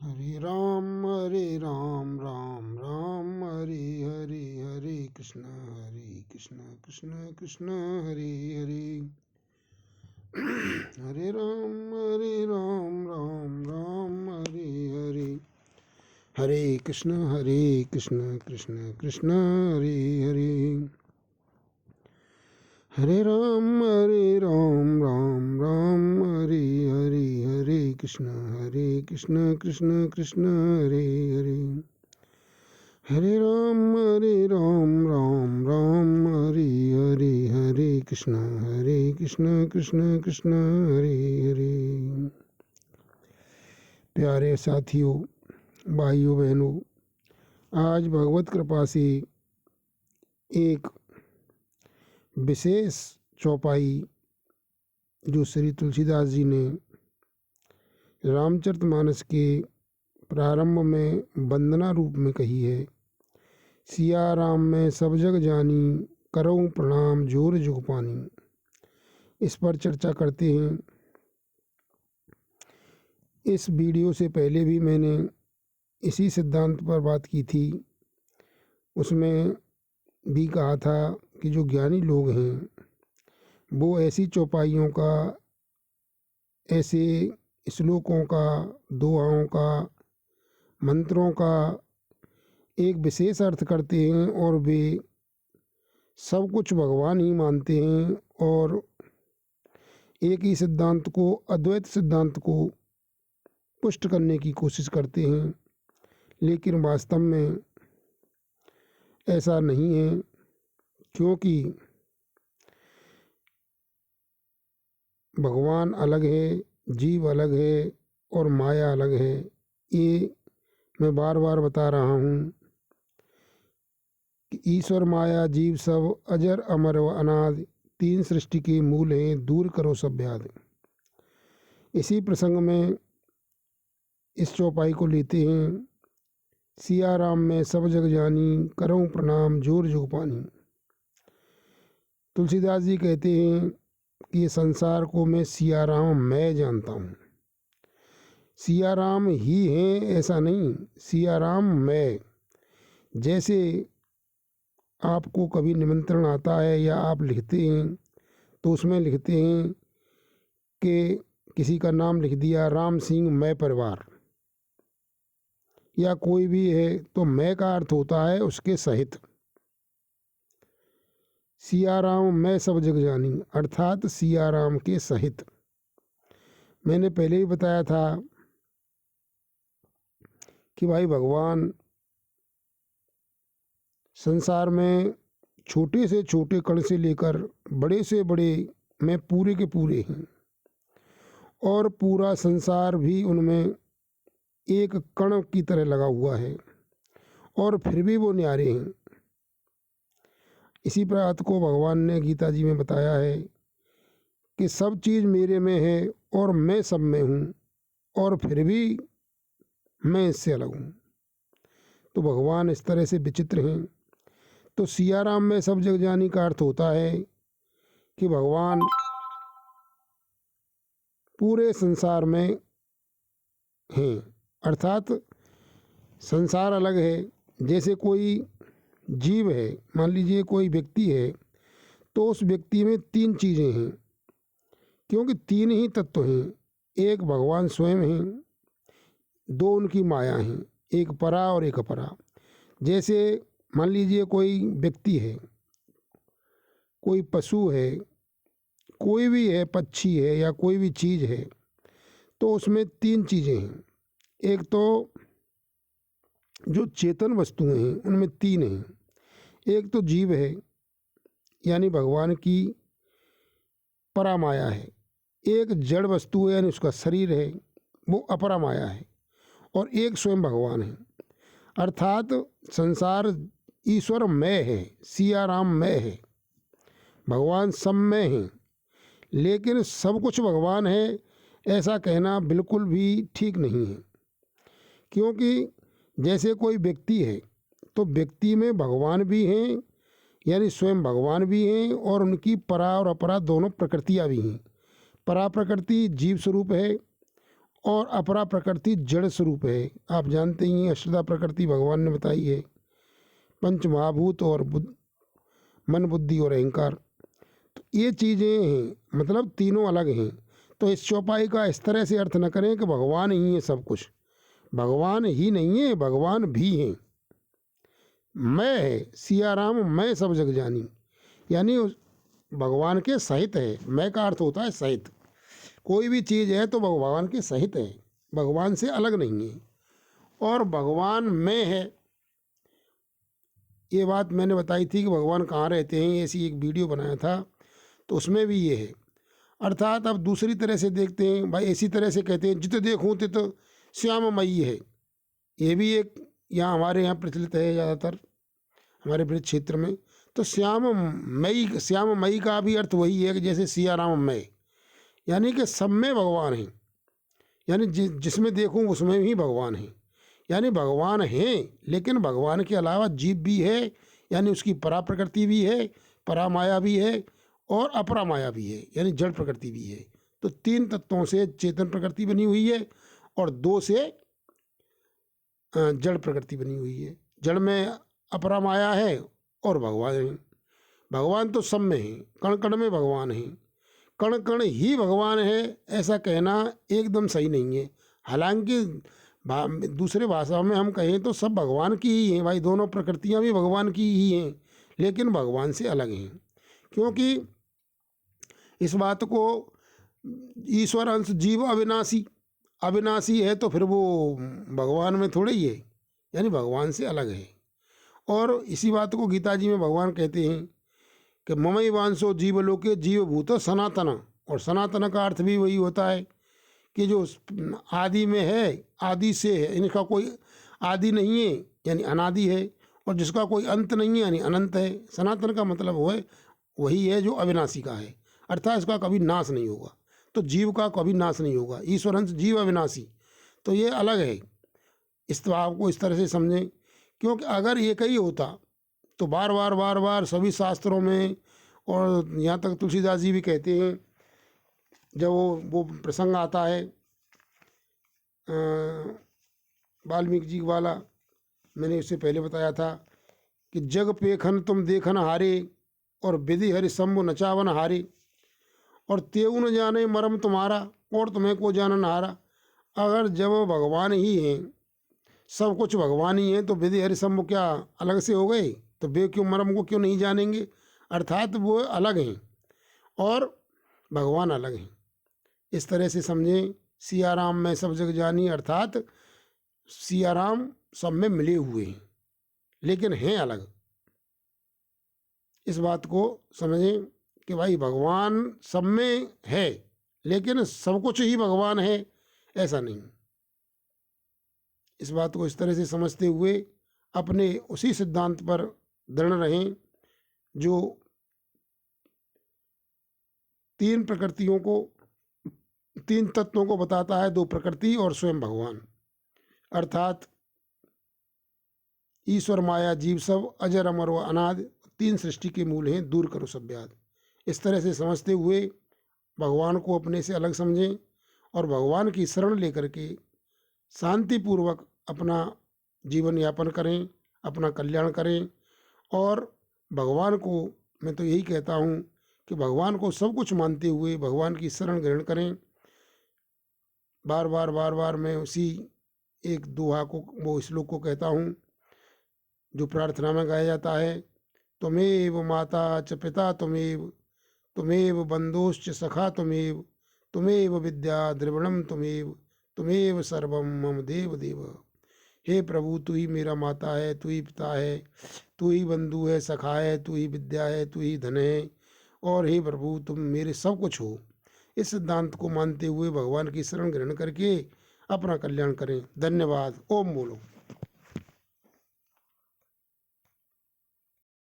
हरे राम राम राम हरे हरे, हरे कृष्ण कृष्ण कृष्ण हरे हरे, हरे राम राम राम हरे हरे, हरे कृष्ण कृष्ण कृष्ण हरे हरे, हरे राम राम राम हरे हरे, हरे कृष्ण कृष्ण कृष्ण हरे हरे, हरे राम राम राम हरे हरे, हरे कृष्ण कृष्ण कृष्ण हरे हरे। प्यारे साथियों, भाइयों बहनों, आज भगवत कृपा से एक विशेष चौपाई जो श्री तुलसीदास जी ने रामचरितमानस के प्रारंभ में वंदना रूप में कही है। सिया राम में सब जग जानी, करऊं प्रणाम जोर जुग पानी। इस पर चर्चा करते हैं। इस वीडियो से पहले भी मैंने इसी सिद्धांत पर बात की थी। उसमें भी कहा था कि जो ज्ञानी लोग हैं वो ऐसी चौपाइयों का, ऐसे श्लोकों का, दोहाओं का, मंत्रों का एक विशेष अर्थ करते हैं और वे सब कुछ भगवान ही मानते हैं और एक ही सिद्धांत को, अद्वैत सिद्धांत को पुष्ट करने की कोशिश करते हैं। लेकिन वास्तव में ऐसा नहीं है, क्योंकि भगवान अलग है, जीव अलग है और माया अलग है। ये मैं बार बार बता रहा हूँ कि ईश्वर, माया, जीव सब अजर अमर व अनादि, तीन सृष्टि के मूल हैं, दूर करो सब व्याधि। इसी प्रसंग में इस चौपाई को लेते हैं। सिया राम में सब जग जानी, करऊं प्रणाम जोर जुग पानी। तुलसीदास जी कहते हैं कि ये संसार को मैं सिया राम मैं जानता हूँ। सिया राम ही हैं ऐसा नहीं, सिया राम मैं। जैसे आपको कभी निमंत्रण आता है या आप लिखते हैं तो उसमें लिखते हैं कि किसी का नाम लिख दिया राम सिंह मैं परिवार, या कोई भी है तो मैं का अर्थ होता है उसके सहित। सिया राम मैं सब जग जानी अर्थात सिया राम के सहित। मैंने पहले ही बताया था कि भाई भगवान संसार में छोटे से छोटे कण से लेकर बड़े से बड़े में पूरे के पूरे हैं और पूरा संसार भी उनमें एक कण की तरह लगा हुआ है और फिर भी वो न्यारे हैं। इसी बात को भगवान ने गीता जी में बताया है कि सब चीज़ मेरे में है और मैं सब में हूँ और फिर भी मैं इससे अलग हूँ। तो भगवान इस तरह से विचित्र हैं। तो सिया राम में सब जग जानी का अर्थ होता है कि भगवान पूरे संसार में हैं, अर्थात संसार अलग है। जैसे कोई जीव है, मान लीजिए कोई व्यक्ति है, तो उस व्यक्ति में तीन चीज़ें हैं, क्योंकि तीन ही तत्व हैं। एक भगवान स्वयं हैं, दो उनकी माया हैं, एक परा और एक अपरा। जैसे मान लीजिए कोई व्यक्ति है, कोई पशु है, कोई भी है, पक्षी है या कोई भी चीज़ है, तो उसमें तीन चीज़ें हैं। एक तो जो चेतन वस्तुएं हैं उनमें तीन हैं। एक तो जीव है यानी भगवान की परा माया है। एक जड़ वस्तु है यानी उसका शरीर है, वो अपरा माया है। और एक स्वयं भगवान है, अर्थात संसार ईश्वर मैं है, सिया राम मैं है, भगवान सब में है। लेकिन सब कुछ भगवान है ऐसा कहना बिल्कुल भी ठीक नहीं है, क्योंकि जैसे कोई व्यक्ति है तो व्यक्ति में भगवान भी हैं यानी स्वयं भगवान भी हैं और उनकी परा और अपरा दोनों प्रकृतियाँ भी हैं। परा प्रकृति जीव स्वरूप है और अपरा प्रकृति जड़ स्वरूप है। आप जानते ही हैं अष्टधा प्रकृति भगवान ने बताई है, पंच महाभूत और मन बुद्धि और अहंकार। तो ये चीज़ें हैं, मतलब तीनों अलग हैं। तो इस चौपाई का इस तरह से अर्थ न करें कि भगवान ही है सब कुछ। भगवान ही नहीं है, भगवान भी हैं। मैं है सिया राम मैं सब जग जानी, यानी भगवान के सहित है। मैं का अर्थ होता है सहित। कोई भी चीज़ है तो भगवान के सहित है, भगवान से अलग नहीं है। और भगवान में है, ये बात मैंने बताई थी कि भगवान कहाँ रहते हैं, ऐसी एक वीडियो बनाया था, तो उसमें भी ये है। अर्थात अब दूसरी तरह से देखते हैं भाई, इसी तरह से कहते हैं जित देखूँ तित श्याममयी है। ये भी एक यहाँ हमारे यहाँ प्रचलित है ज़्यादातर हमारे ब्रज क्षेत्र में। तो श्याममयी का भी अर्थ वही है कि जैसे सिया राममय, यानी कि सब में भगवान हैं, यानी जिसमें देखूँ उसमें भी भगवान हैं। यानी भगवान हैं, लेकिन भगवान के अलावा जीव भी है, यानी उसकी परा प्रकृति भी है, परा माया भी है और अपरा माया भी है, यानी जड़ प्रकृति भी है। तो तीन तत्वों से चेतन प्रकृति बनी हुई है और दो से जड़ प्रकृति बनी हुई है। जड़ में अपरा माया है और भगवान है। भगवान तो सब में है, कण कण में भगवान है। कण कण ही भगवान है ऐसा कहना एकदम सही नहीं है। हालांकि दूसरे भाषाओं में हम कहें तो सब भगवान की ही हैं भाई, दोनों प्रकृतियां भी भगवान की ही हैं, लेकिन भगवान से अलग हैं। क्योंकि इस बात को ईश्वर अंश जीव अविनाशी, अविनाशी है तो फिर वो भगवान में थोड़े ही है, यानी भगवान से अलग है। और इसी बात को गीता जी में भगवान कहते हैं कि ममई वांसो जीवलोके जीवभूत सनातन। और सनातन का अर्थ भी वही होता है कि जो आदि में है, आदि से है, इनका कोई आदि नहीं है यानी अनादि है, और जिसका कोई अंत नहीं है यानी अनंत है। सनातन का मतलब वो है वही है जो अविनाशी का है, अर्थात इसका कभी नाश नहीं होगा। तो जीव का कभी नाश नहीं होगा, ईश्वर अंश जीव अविनाशी, तो ये अलग है। इस भाव को इस तरह से समझें, क्योंकि अगर एक ही होता तो बार बार सभी शास्त्रों में, और यहाँ तक तुलसीदास जी भी कहते हैं जब वो प्रसंग आता है वाल्मीकि जी वाला, मैंने इससे पहले बताया था कि जग पेखन तुम देखन हारे और विधि हरि शंभु नचावन हारे, और तेऊ न जाने मरम तुम्हारा और तुम्हें को जानन हारा। अगर जब भगवान ही हैं, सब कुछ भगवान ही है, तो विधि हरि शंभु क्या अलग से हो गए? तो वे क्यों मरम को क्यों नहीं जानेंगे? अर्थात वो अलग हैं और भगवान अलग हैं। इस तरह से समझें, सिया राम में सब जग जानी, अर्थात सिया राम सब में मिले हुए हैं लेकिन हैं अलग। इस बात को समझें कि भाई भगवान सब में है लेकिन सब कुछ ही भगवान है, ऐसा नहीं। इस बात को इस तरह से समझते हुए अपने उसी सिद्धांत पर दृढ़ रहें जो तीन प्रकृतियों को, तीन तत्वों को बताता है, दो प्रकृति और स्वयं भगवान, अर्थात ईश्वर माया जीव सब अजर अमर व अनाद, तीन सृष्टि के मूल हैं, दूर करो सब व्याध। इस तरह से समझते हुए भगवान को अपने से अलग समझें और भगवान की शरण लेकर के शांतिपूर्वक अपना जीवन यापन करें, अपना कल्याण करें। और भगवान को मैं तो यही कहता हूँ कि भगवान को सब कुछ मानते हुए भगवान की शरण ग्रहण करें। बार बार मैं उसी एक दोहा को, वो श्लोक को कहता हूँ जो प्रार्थना में गाया जाता है, त्वमेव माता च पिता त्वमेव, त्वमेव बंधुश्च सखा त्वमेव, त्वमेव विद्या द्रविणम त्वमेव, त्वमेव सर्वम मम देव देव। हे प्रभु, तू ही मेरा माता है, तू ही पिता है, तू ही बंधु है, सखा है, तू ही विद्या है, तू ही धन है, और हे प्रभु तुम मेरे सब कुछ हो। इस सिद्धांत को मानते हुए भगवान की शरण ग्रहण करके अपना कल्याण करें। धन्यवाद। ओम बोलो।